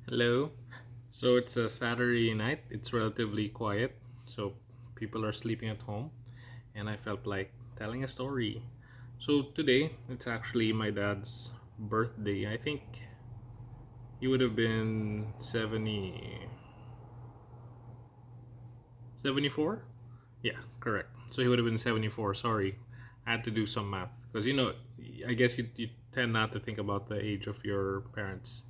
Hello. So it's a Saturday night. It's relatively quiet, so people are sleeping at home, and I felt like telling a story. So today, it's actually my dad's birthday. I think he would have been 74. Yeah, correct. So he would have been 74. Sorry. I had to do some math. Because, I guess you tend not to think about the age of your parents.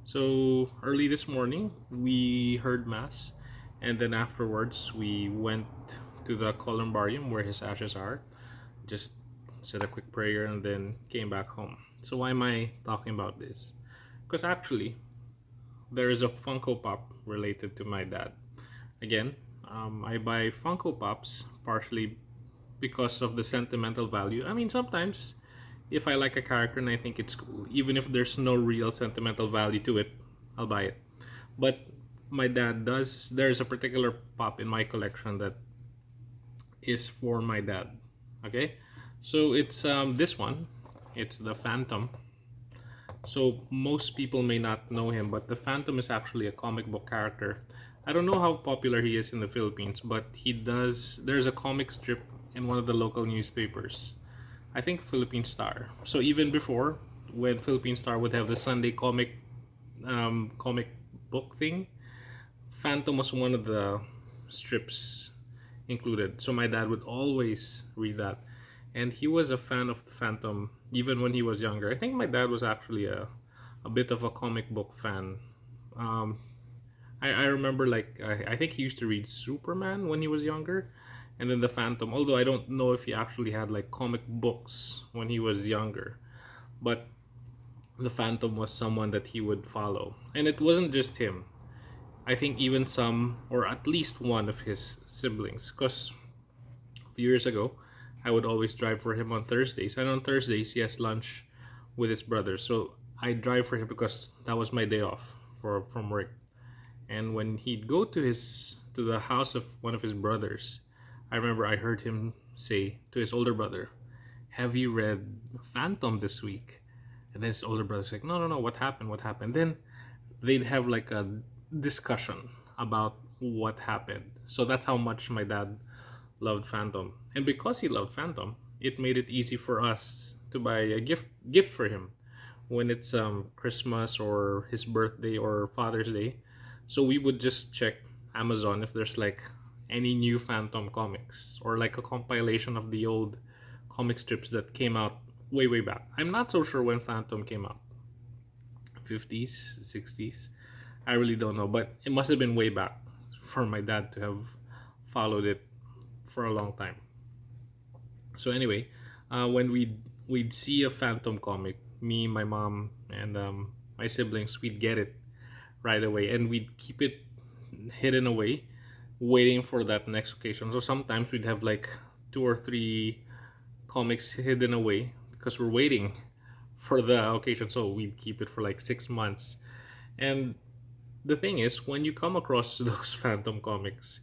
So early this morning, we heard Mass. And then afterwards, we went to the columbarium where his ashes are. Just said a quick prayer and then came back home. So why am I talking about this? Because actually, there is a Funko Pop related to my dad. Again, I buy Funko Pops partially because of the sentimental value. I mean, sometimes if I like a character and I think it's cool, even if there's no real sentimental value to it, I'll buy it. But my dad does. There's a particular pop in my collection that is for my dad. Okay, so it's this one. It's the Phantom. So most people may not know him, but the Phantom is actually a comic book character. I don't know how popular he is in the Philippines, but he does. There's a comic strip in one of the local newspapers. I think Philippine Star. So even before, when Philippine Star would have the Sunday comic book thing, Phantom was one of the strips included. So my dad would always read that, and he was a fan of the Phantom even when he was younger. I think my dad was actually a bit of a comic book fan. Um, I remember I think he used to read Superman when he was younger, and then the Phantom. Although I don't know if he actually had like comic books when he was younger, but the Phantom was someone that he would follow, and it wasn't just him. I think even some, or at least one of his siblings, because a few years ago, I would always drive for him on Thursdays, and on Thursdays he has lunch with his brother. So I drive for him because that was my day off from work. And when he'd go to the house of one of his brothers, I remember I heard him say to his older brother, "Have you read Phantom this week?" And then his older brother's like, "No, no, no. What happened? What happened?" Then they'd have like a discussion about what happened. So that's how much my dad loved Phantom. And because he loved Phantom, it made it easy for us to buy a gift for him when it's Christmas or his birthday or Father's Day. So we would just check Amazon if there's like any new Phantom comics or like a compilation of the old comic strips that came out way back. I'm not so sure when Phantom came out. 50s, 60s. I really don't know, but it must have been way back for my dad to have followed it for a long time. So anyway, when we'd see a Phantom comic, me, my mom, and my siblings, we'd get it right away, and we'd keep it hidden away, waiting for that next occasion. So sometimes we'd have like two or three comics hidden away because we're waiting for the occasion. So we'd keep it for like 6 months. And the thing is, when you come across those Phantom comics,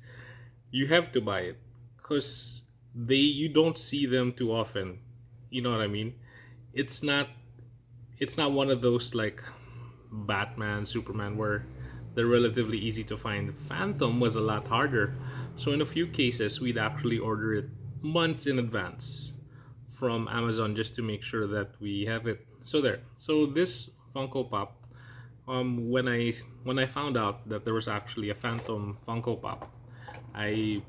you have to buy it because you don't see them too often. You know what I mean? It's not it's not one of those like Batman, Superman where they're relatively easy to find. Phantom was a lot harder. So in a few cases, we'd actually order it months in advance from Amazon just to make sure that we have it. So there. So this Funko Pop, when I found out that there was actually a Phantom Funko Pop, I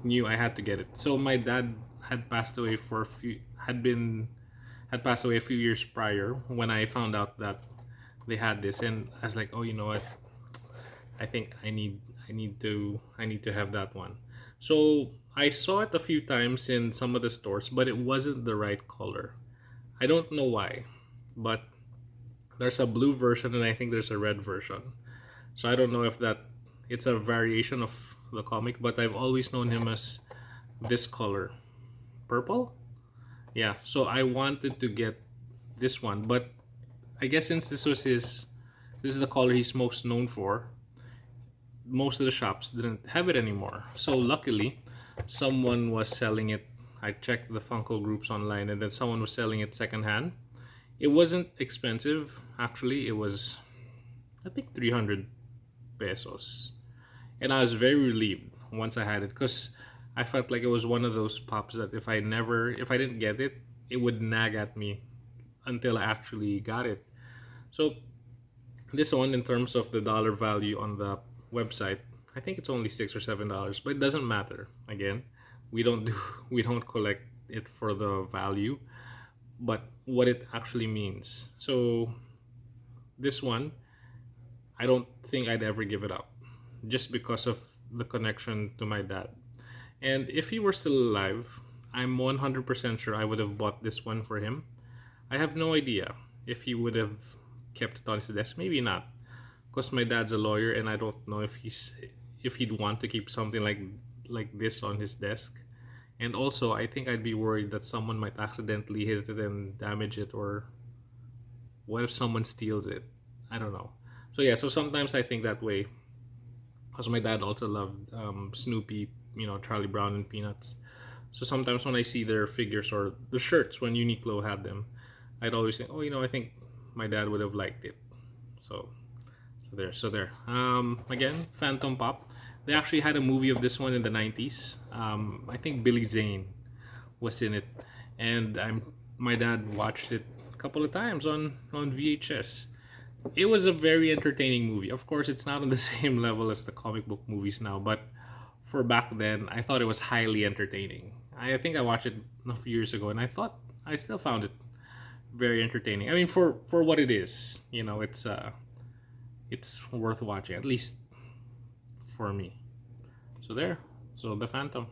knew I had to get it. So my dad had passed away for a few had passed away a few years prior when I found out that they had this, and I was like, oh, you know what? I think I need to have that one. So I saw it a few times in some of the stores, but it wasn't the right color. I don't know why, but there's a blue version and I think there's a red version. So I don't know if that it's a variation of the comic, but I've always known him as this color, purple. Yeah. So I wanted to get this one, but I guess since this is the color he's most known for, most of the shops didn't have it anymore. So luckily, someone was selling it. I checked the Funko groups online, and then someone was selling it secondhand. It wasn't expensive, actually. It was. I think 300 pesos. And I was very relieved once I had it because I felt like it was one of those pops that if I didn't get it, it would nag at me until I actually got it. So this one, in terms of the dollar value on the website, I think it's only $6 or $7, but it doesn't matter. Again, we don't do we don't collect it for the value, but what it actually means. So this one, I don't think I'd ever give it up, just because of the connection to my dad. And if he were still alive, I'm 100% sure I would have bought this one for him. I have no idea if he would have kept it on his desk. Maybe not, because my dad's a lawyer, and I don't know if he'd want to keep something like this on his desk. And also, I think I'd be worried that someone might accidentally hit it and damage it, or what if someone steals it? I don't know. So yeah, so sometimes I think that way, because my dad also loved Snoopy, Charlie Brown and Peanuts. So sometimes when I see their figures or the shirts when Uniqlo had them, I'd always think, oh, I think my dad would have liked it. So, so there. Again, Phantom Pop. They actually had a movie of this one in the '90s. I think Billy Zane was in it, and my dad watched it a couple of times on VHS. It was a very entertaining movie. Of course, it's not on the same level as the comic book movies now, but for back then, I thought it was highly entertaining. I think I watched it a few years ago, and I still found it very entertaining. I mean, for what it is, it's worth watching, at least for me. So there. So the Phantom.